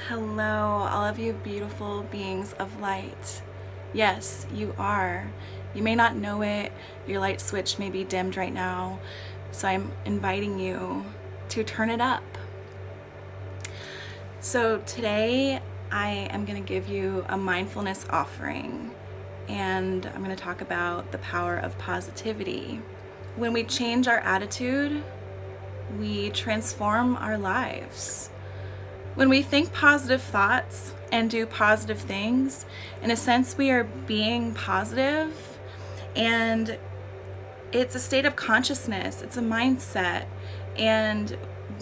Hello, all of you beautiful beings of light. Yes, you are. You may not know it. Your light switch may be dimmed right now. So I'm inviting you to turn it up. So today I am going to give you a mindfulness offering, and I'm going to talk about the power of positivity. When we change our attitude, we transform our lives. When we think positive thoughts and do positive things, in a sense, we are being positive, and it's a state of consciousness, it's a mindset. And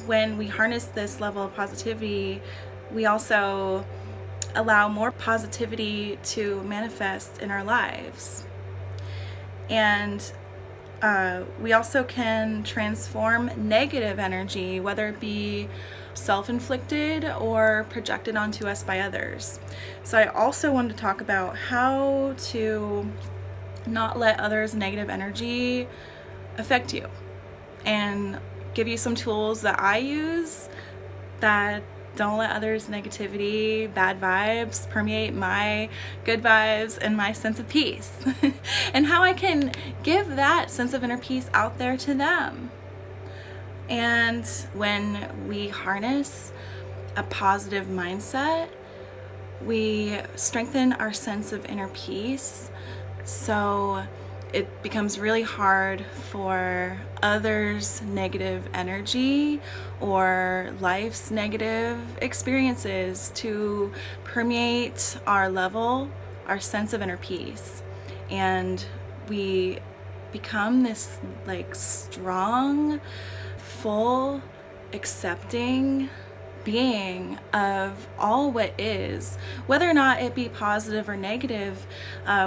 when we harness this level of positivity, we also allow more positivity to manifest in our lives. And we also can transform negative energy, whether it be self-inflicted or projected onto us by others. So I also wanted to talk about how to not let others' negative energy affect you, and give you some tools that I use that don't let others' negativity, bad vibes permeate my good vibes and my sense of peace. And how I can give that sense of inner peace out there to them. And when we harness a positive mindset, we strengthen our sense of inner peace. So it becomes really hard for others' negative energy or life's negative experiences to permeate our level, our sense of inner peace. And we become this strong, full, accepting being of all what is, whether or not it be positive or negative.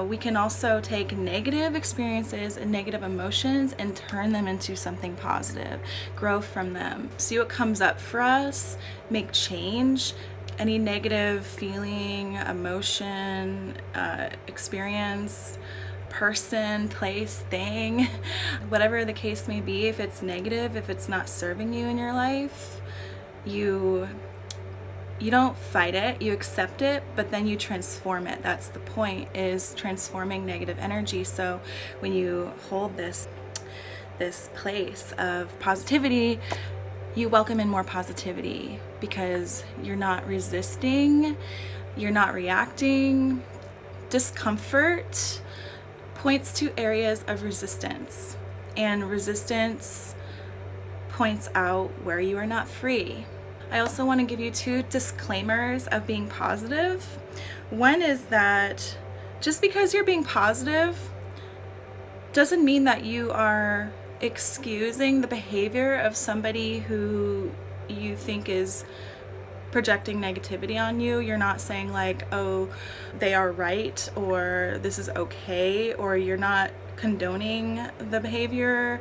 We can also take negative experiences and negative emotions and turn them into something positive, grow from them, see what comes up for us, make change. Any negative feeling, emotion, experience, person, place, thing, whatever the case may be, if it's negative, if it's not serving you in your life, you don't fight it, you accept it, but then you transform it. That's the point, is transforming negative energy. So when you hold this place of positivity, you welcome in more positivity, because you're not resisting, you're not reacting. Discomfort points to areas of resistance, and resistance points out where you are not free. I also want to give you 2 disclaimers of being positive. One is that just because you're being positive doesn't mean that you are excusing the behavior of somebody who you think is projecting negativity on you. You're not saying oh, they are right, or this is okay, or you're not condoning the behavior.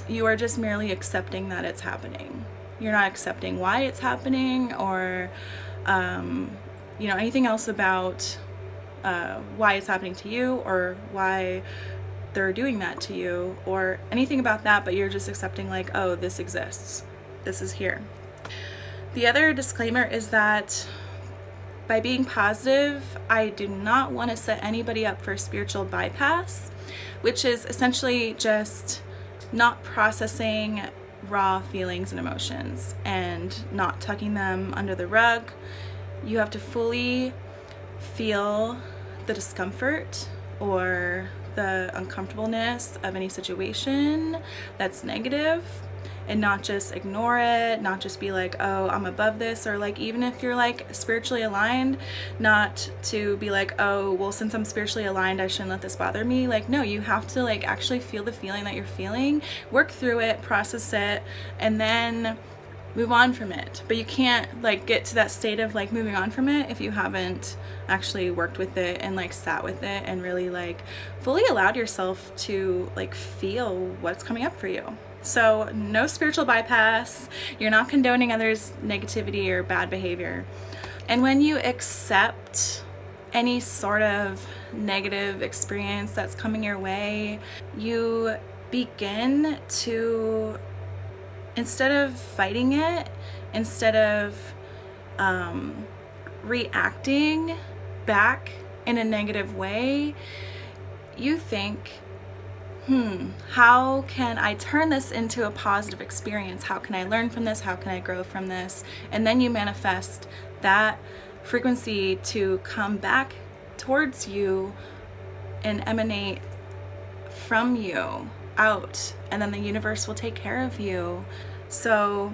You are just merely accepting that it's happening. You're not accepting why it's happening, or anything else about why it's happening to you, or why they're doing that to you, or anything about that, but you're just accepting oh, this exists, this is here. The other disclaimer is that by being positive, I do not want to set anybody up for spiritual bypass, which is essentially just not processing raw feelings and emotions and not tucking them under the rug. You have to fully feel the discomfort or the uncomfortableness of any situation that's negative, and not just ignore it, not just be oh, I'm above this, or even if you're spiritually aligned, not to be oh, well, since I'm spiritually aligned, I shouldn't let this bother me. No, you have to actually feel the feeling that you're feeling, work through it, process it, and then move on from it. But you can't get to that state of moving on from it if you haven't actually worked with it and sat with it and really fully allowed yourself to feel what's coming up for you. So no spiritual bypass. You're not condoning others' negativity or bad behavior. And when you accept any sort of negative experience that's coming your way, you begin to instead of fighting it, instead of reacting back in a negative way, you think, how can I turn this into a positive experience? How can I learn from this? How can I grow from this? And then you manifest that frequency to come back towards you and emanate from you out, and then the universe will take care of you. So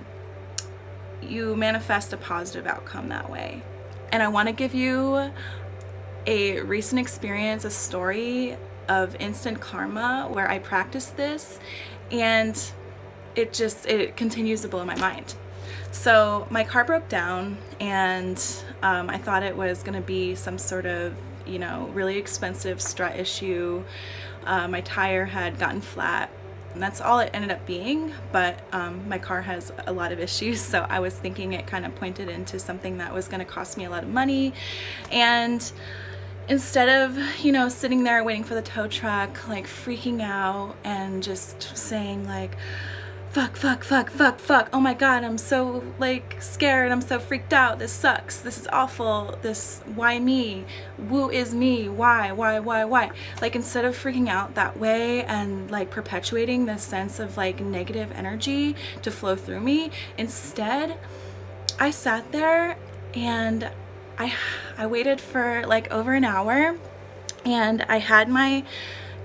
you manifest a positive outcome that way. And I want to give you a recent experience, a story of instant karma where I practiced this, and it continues to blow my mind. So my car broke down, and I thought it was going to be some sort of, really expensive strut issue. My tire had gotten flat, and that's all it ended up being. But my car has a lot of issues, so I was thinking it kind of pointed into something that was going to cost me a lot of money. And instead of, sitting there waiting for the tow truck, like freaking out and just saying like, fuck, oh my god, I'm so like scared, I'm so freaked out, this sucks, this is awful, why me, who is me, why, like, instead of freaking out that way and like perpetuating this sense of like negative energy to flow through me, instead I sat there and I waited for like over an hour, and I had my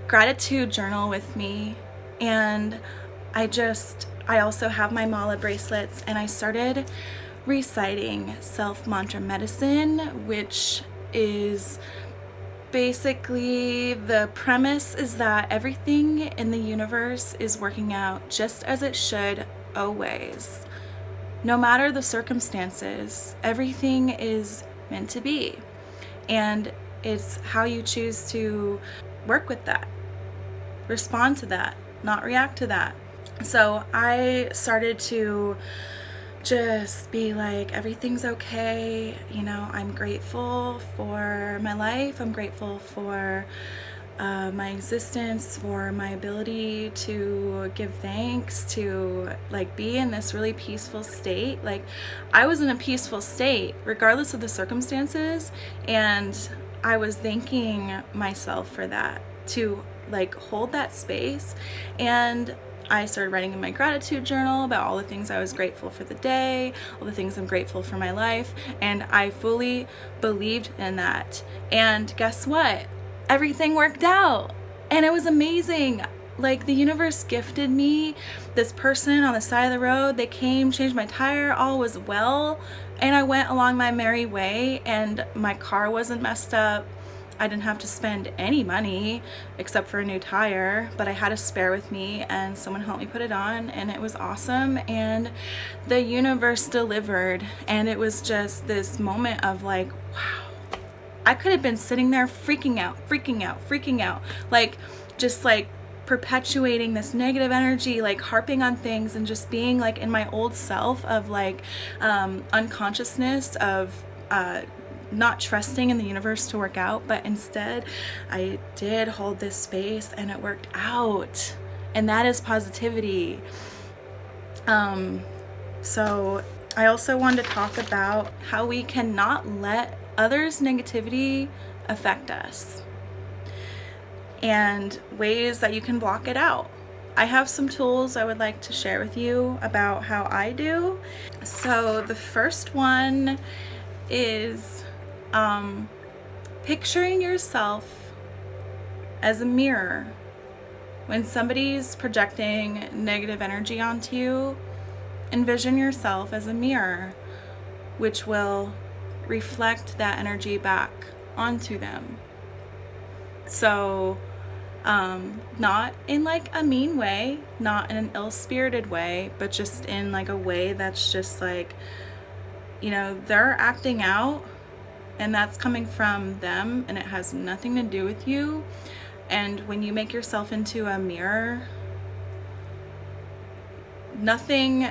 gratitude journal with me, and I also have my mala bracelets, and I started reciting self mantra medicine, which is basically, the premise is that everything in the universe is working out just as it should always. No matter the circumstances, everything is meant to be. And it's how you choose to work with that, respond to that, not react to that. So I started to just be like, everything's okay. I'm grateful for my life. I'm grateful for my existence, for my ability to give thanks, to like be in this really peaceful state. Like, I was in a peaceful state regardless of the circumstances, and I was thanking myself for that, to like hold that space. And I started writing in my gratitude journal about all the things I was grateful for the day, all the things I'm grateful for my life, and I fully believed in that. And guess what? Everything worked out, and it was amazing. Like, the universe gifted me this person on the side of the road. They came, changed my tire, all was well, and I went along my merry way, and my car wasn't messed up. I didn't have to spend any money except for a new tire, but I had a spare with me, and someone helped me put it on, and it was awesome. And the universe delivered, and it was just this moment of like, wow. I could have been sitting there freaking out, like just like perpetuating this negative energy, like harping on things and just being like in my old self of like unconsciousness of not trusting in the universe to work out. But instead I did hold this space, and it worked out, and that is positivity. So I also wanted to talk about how we cannot let others' negativity affect us, and ways that you can block it out. I have some tools I would like to share with you about how I do. So the first one is picturing yourself as a mirror. When somebody's projecting negative energy onto you, envision yourself as a mirror, which will reflect that energy back onto them. So not in like a mean way, not in an ill-spirited way, but just in like a way that's just like, they're acting out, and that's coming from them, and it has nothing to do with you. And when you make yourself into a mirror, nothing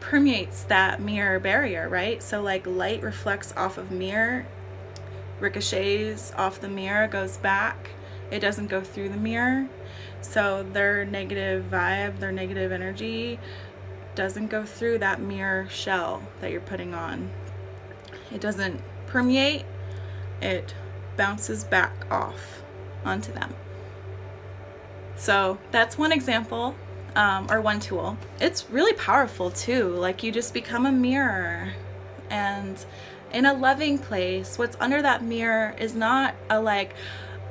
permeates that mirror barrier, right? So like light reflects off of mirror, ricochets off the mirror, goes back. It doesn't go through the mirror. So their negative vibe, their negative energy doesn't go through that mirror shell that you're putting on. It doesn't permeate, it bounces back off onto them. So that's one example, or one tool. It's really powerful too. Like, you just become a mirror, and in a loving place, what's under that mirror is not a like,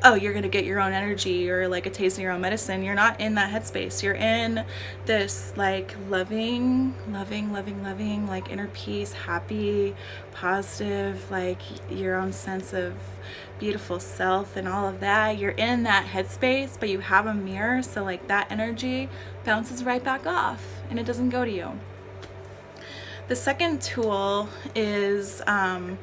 oh, you're gonna get your own energy or like a taste of your own medicine. You're not in that headspace. You're in this like loving, like inner peace, happy, positive, like your own sense of beautiful self and all of that. You're in that headspace, but you have a mirror, so like that energy bounces right back off and it doesn't go to you. The second tool is a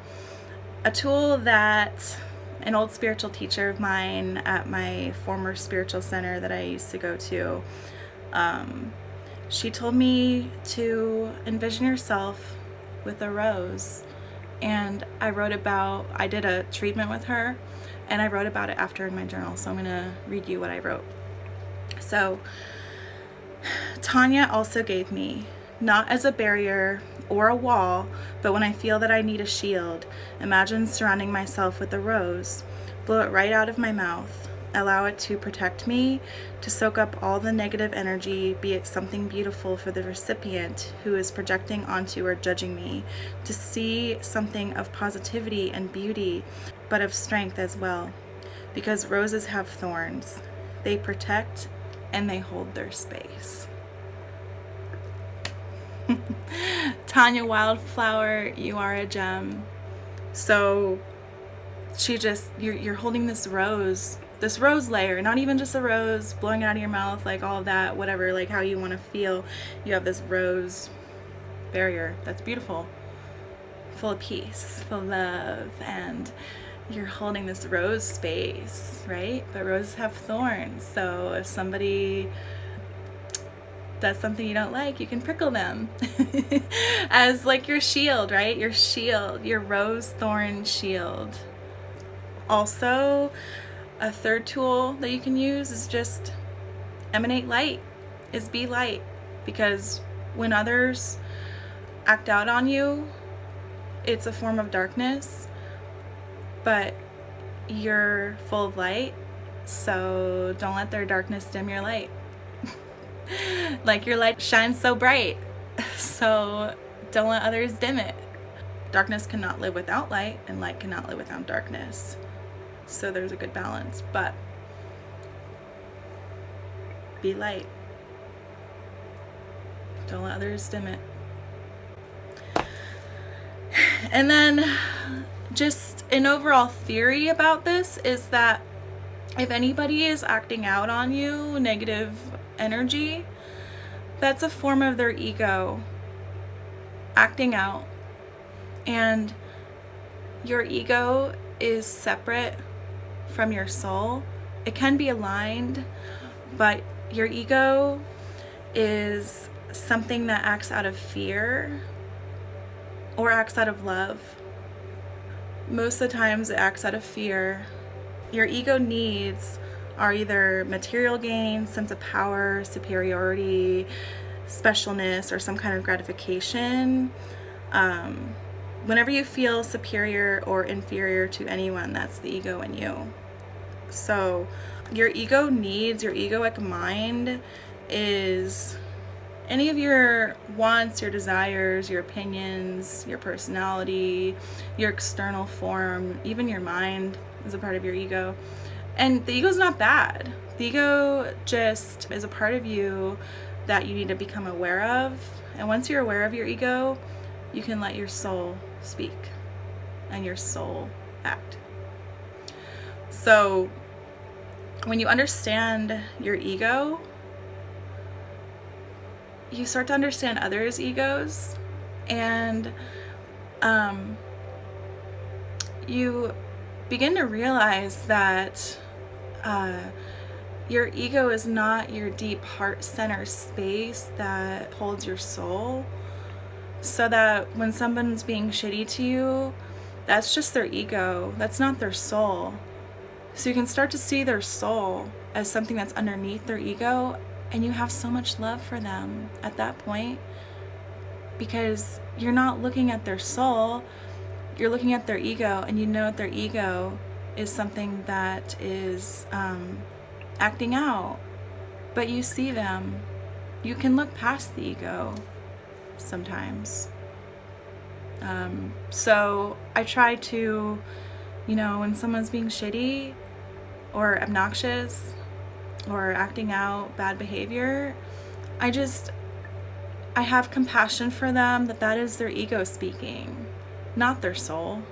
tool that an old spiritual teacher of mine at my former spiritual center that I used to go to, she told me to envision yourself with a rose. And I did a treatment with her, and I wrote about it after in my journal. So I'm gonna read you what I wrote. So, Tanya also gave me, not as a barrier or a wall, but when I feel that I need a shield, imagine surrounding myself with a rose. Blow it right out of my mouth. Allow it to protect me, to soak up all the negative energy, be it something beautiful for the recipient who is projecting onto or judging me, to see something of positivity and beauty, but of strength as well. Because roses have thorns. They protect and they hold their space. Tanya Wildflower, you are a gem. So you're holding this rose layer, not even just a rose, blowing it out of your mouth, like all of that, whatever, like how you want to feel. You have this rose barrier that's beautiful, full of peace, full of love, and you're holding this rose space, right? But roses have thorns, so if somebody does something you don't like, you can prickle them as like your shield, right? Your shield, your rose thorn shield. Also, a third tool that you can use is just emanate light, is be light. Because when others act out on you, it's a form of darkness, but you're full of light, so don't let their darkness dim your light. Like, your light shines so bright, so don't let others dim it. Darkness cannot live without light, and light cannot live without darkness. So there's a good balance, but be light. Don't let others dim it. And then just an overall theory about this is that if anybody is acting out on you, negative energy, that's a form of their ego acting out. And your ego is separate from your soul. It can be aligned, but your ego is something that acts out of fear or acts out of love. Most of the times it acts out of fear. Your ego needs are either material gain, sense of power, superiority, specialness, or some kind of gratification. Whenever you feel superior or inferior to anyone, that's the ego in you. So your ego needs, your egoic mind is any of your wants, your desires, your opinions, your personality, your external form, even your mind is a part of your ego. And the ego's not bad. The ego just is a part of you that you need to become aware of. And once you're aware of your ego, you can let your soul speak and your soul act. So when you understand your ego, you start to understand others' egos, and you begin to realize that your ego is not your deep heart center space that holds your soul. So that when someone's being shitty to you, that's just their ego. That's not their soul. So you can start to see their soul as something that's underneath their ego, and you have so much love for them at that point. because you're not looking at their soul, you're looking at their ego, and you know that their ego is something that is acting out. But you see them. You can look past the ego sometimes. So I try to, when someone's being shitty or obnoxious or acting out bad behavior, I have compassion for them, that is their ego speaking, not their soul.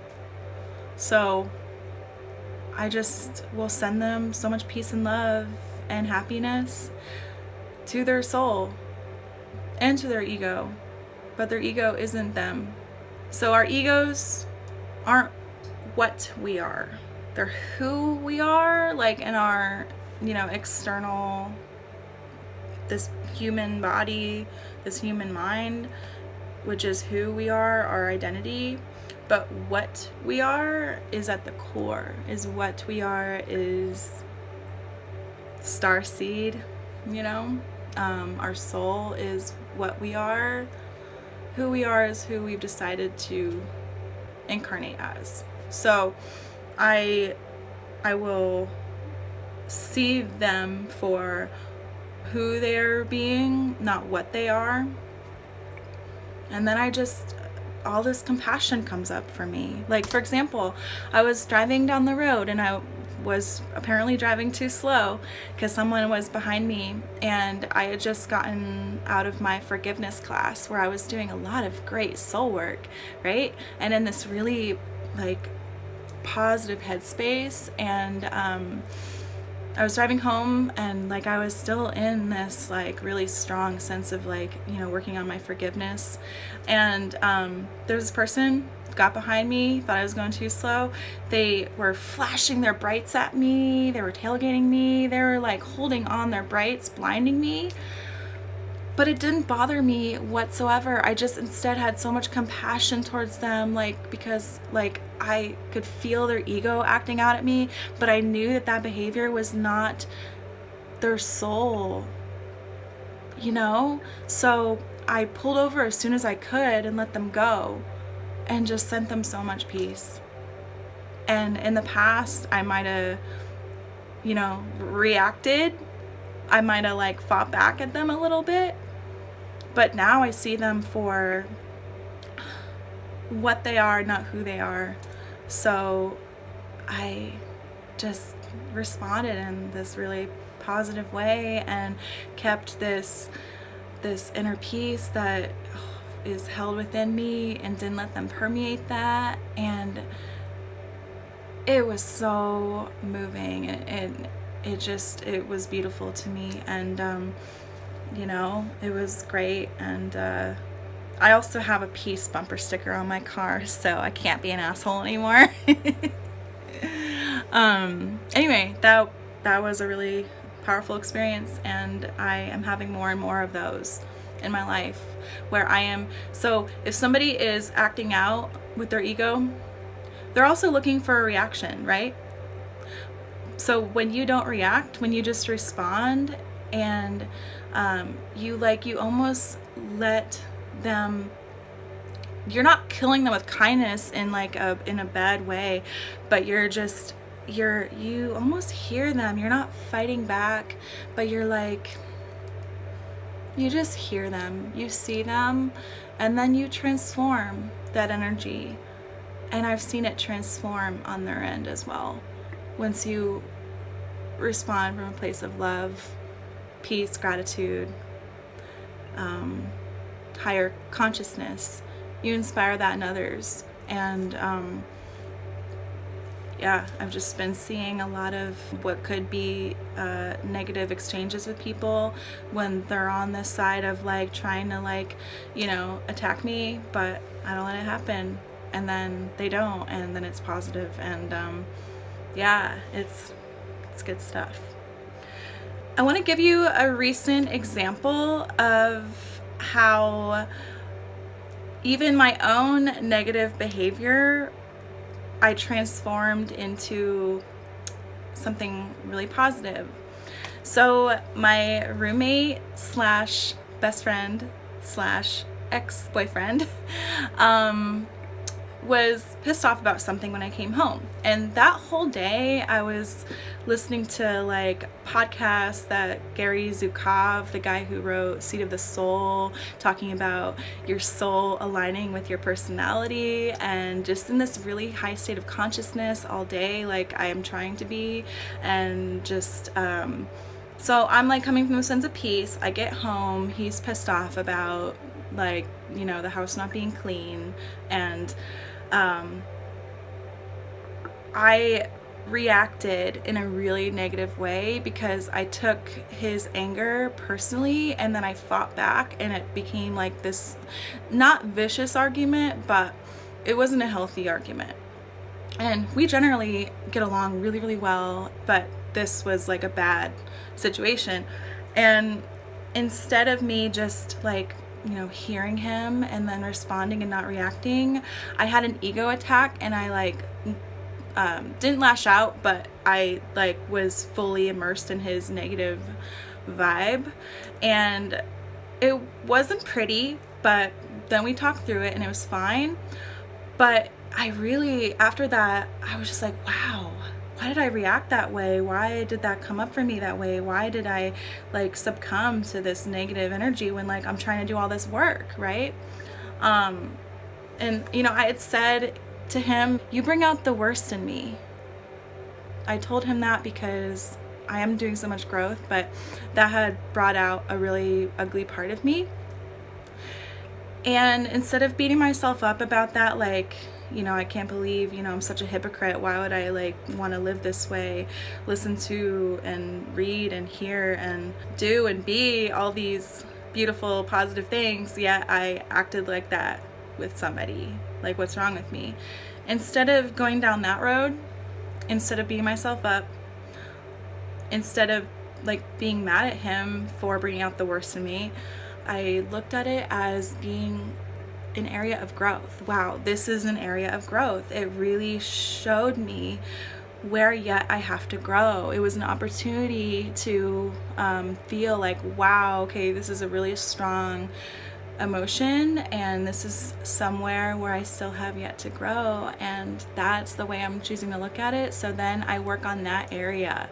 So I just will send them so much peace and love and happiness to their soul and to their ego, but their ego isn't them. So our egos aren't what we are. They're who we are, like in our, external, this human body, this human mind, which is who we are, our identity. But what we are is at the core, is what we are is star seed, our soul is what we are. Who we are is who we've decided to incarnate as. So I will see them for who they're being, not what they are. And then all this compassion comes up for me. Like, for example, I was driving down the road and I was apparently driving too slow because someone was behind me, and I had just gotten out of my forgiveness class where I was doing a lot of great soul work, right? And in this really positive headspace, and I was driving home, and I was still in this really strong sense of working on my forgiveness, and there was this person got behind me, thought I was going too slow. They were flashing their brights at me, they were tailgating me, they were holding on their brights, blinding me. But it didn't bother me whatsoever. I just instead had so much compassion towards them, because I could feel their ego acting out at me, but I knew that behavior was not their soul, So I pulled over as soon as I could and let them go, and just sent them so much peace. And in the past, I might have, reacted. I might have fought back at them a little bit. But now I see them for what they are, not who they are. So I just responded in this really positive way and kept this inner peace that is held within me, and didn't let them permeate that. And it was so moving. It was beautiful to me, and it was great. And I also have a peace bumper sticker on my car, so I can't be an asshole anymore. Anyway, that was a really powerful experience, and I am having more and more of those in my life, where I am. So if somebody is acting out with their ego, they're also looking for a reaction, right? So when you don't react, when you just respond, and you almost let them, you're not killing them with kindness in in a bad way, but you almost hear them. You're not fighting back, but you're you just hear them, you see them, and then you transform that energy. And I've seen it transform on their end as well. Once you respond from a place of love, peace, gratitude, higher consciousness, you inspire that in others. And I've just been seeing a lot of what could be negative exchanges with people when they're on this side of trying to attack me, but I don't let it happen, and then they don't, and then it's positive. And it's good stuff. I want to give you a recent example of how even my own negative behavior I transformed into something really positive. So my roommate slash best friend slash ex-boyfriend was pissed off about something when I came home. And that whole day I was listening to like podcasts that Gary Zukov, the guy who wrote Seed of the Soul, talking about your soul aligning with your personality, and just in this really high state of consciousness all day, like I am trying to be. And just so I'm like coming from a sense of peace. I get home, he's pissed off about like, you know, the house not being clean, and I reacted in a really negative way because I took his anger personally, and then I fought back, and it became like this not vicious argument, but it wasn't a healthy argument. And we generally get along really, really well, but this was like a bad situation. And instead of me just like, you know, hearing him and then responding and not reacting, I had an ego attack, and I like didn't lash out, but I like was fully immersed in his negative vibe, and it wasn't pretty, but then we talked through it and it was fine. But I really, after that, I was just like, wow, why did I react that way? Why did that come up for me that way? Why did I like succumb to this negative energy when like I'm trying to do all this work, right? And you know, I had said to him, you bring out the worst in me. I told him that because I am doing so much growth, but that had brought out a really ugly part of me. And instead of beating myself up about that, like, you know, I can't believe, you know, I'm such a hypocrite. Why would I like want to live this way, listen to and read and hear and do and be all these beautiful, positive things, yet I acted like that with somebody. Like, what's wrong with me? Instead of going down that road, instead of beating myself up, instead of like being mad at him for bringing out the worst in me, I looked at it as being an area of growth. Wow, this is an area of growth. It really showed me where yet I have to grow. It was an opportunity to feel like, wow, okay, this is a really strong emotion, and this is somewhere where I still have yet to grow, and that's the way I'm choosing to look at it. So then I work on that area,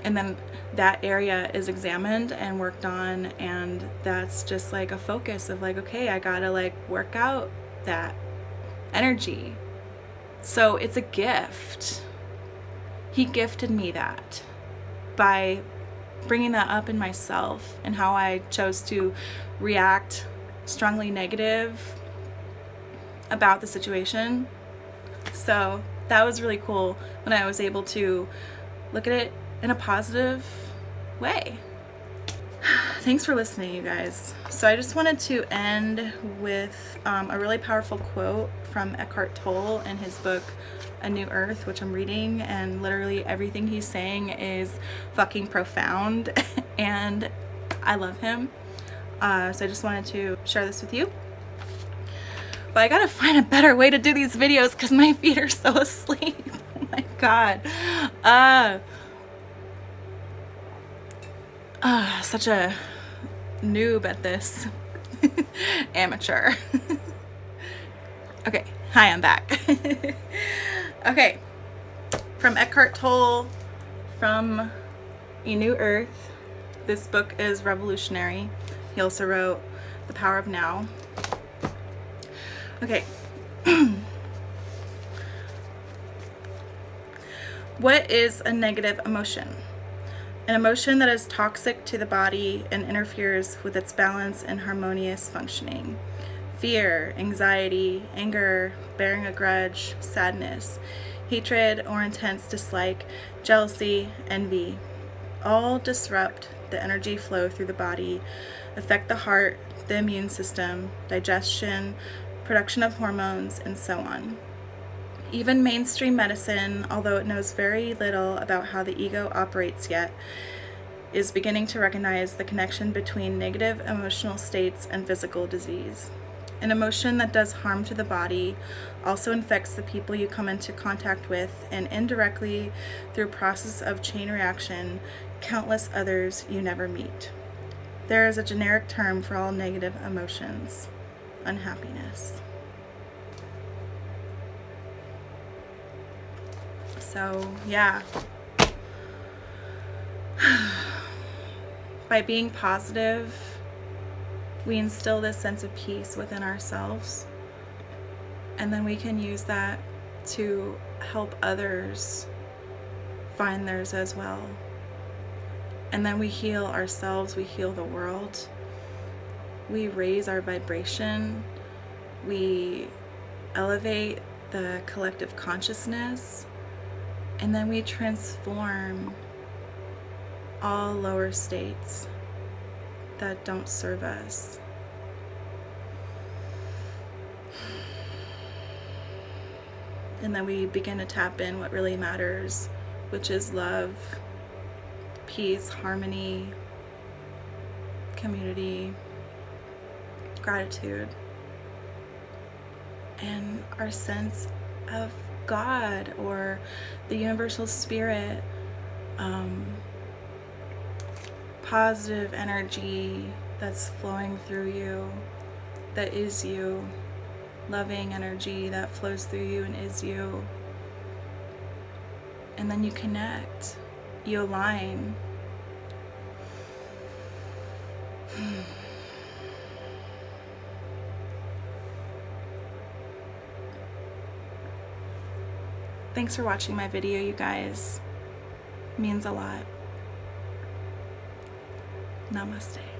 and then that area is examined and worked on, and that's just like a focus of like, okay, I gotta like work out that energy. So it's a gift. He gifted me that by bringing that up in myself and how I chose to react strongly negative about the situation. So that was really cool when I was able to look at it in a positive way. Thanks for listening, you guys. So I just wanted to end with a really powerful quote from Eckhart Tolle in his book A New Earth, which I'm reading, and literally everything he's saying is fucking profound and I love him. So I just wanted to share this with you. But I gotta find a better way to do these videos because my feet are so asleep. Oh my god. Such a noob at this. Amateur. Okay, hi, I'm back. Okay, from Eckhart Tolle, from A New Earth. This book is revolutionary. He also wrote The Power of Now. Okay. What is a negative emotion? An emotion that is toxic to the body and interferes with its balance and harmonious functioning. Fear, anxiety, anger, bearing a grudge, sadness, hatred or intense dislike, jealousy, envy, all disrupt the energy flow through the body, affect the heart, the immune system, digestion, production of hormones, and so on. Even mainstream medicine, although it knows very little about how the ego operates yet, is beginning to recognize the connection between negative emotional states and physical disease. An emotion that does harm to the body also infects the people you come into contact with, and indirectly, through a process of chain reaction, countless others you never meet. There is a generic term for all negative emotions: unhappiness. So, yeah. By being positive, we instill this sense of peace within ourselves. And then we can use that to help others find theirs as well. And then we heal ourselves, we heal the world. We raise our vibration. We elevate the collective consciousness. And then we transform all lower states that don't serve us. And then we begin to tap in what really matters, which is love, peace, harmony, community, gratitude, and our sense of God or the universal spirit, positive energy that's flowing through you, that is you, loving energy that flows through you and is you. And then you connect, you align. Thanks for watching my video, you guys. It means a lot. Namaste.